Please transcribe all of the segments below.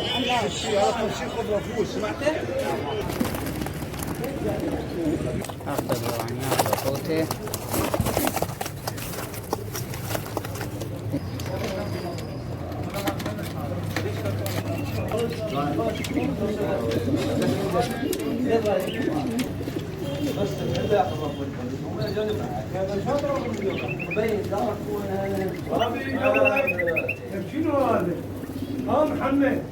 شي على كل شيء خذ فلوس سمعتي؟ أخذ يعني هذا صوتي. شنو هذا؟ ها محمد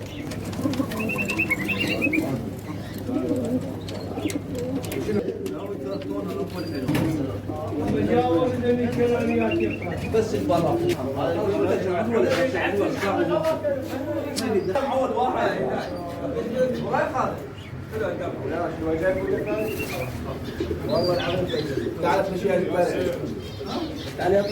بس البلاط عود واحد والله العظيم تعال في شيء البلد تعال يا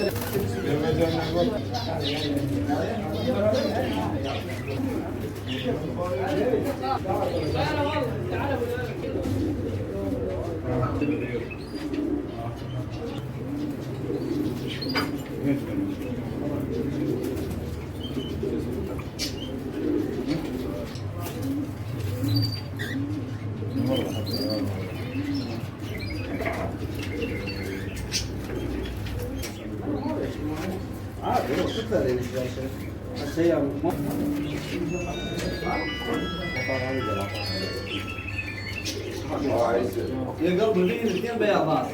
عادي شكرا لك بس هي يا قلبي فيه الاثنين بياضات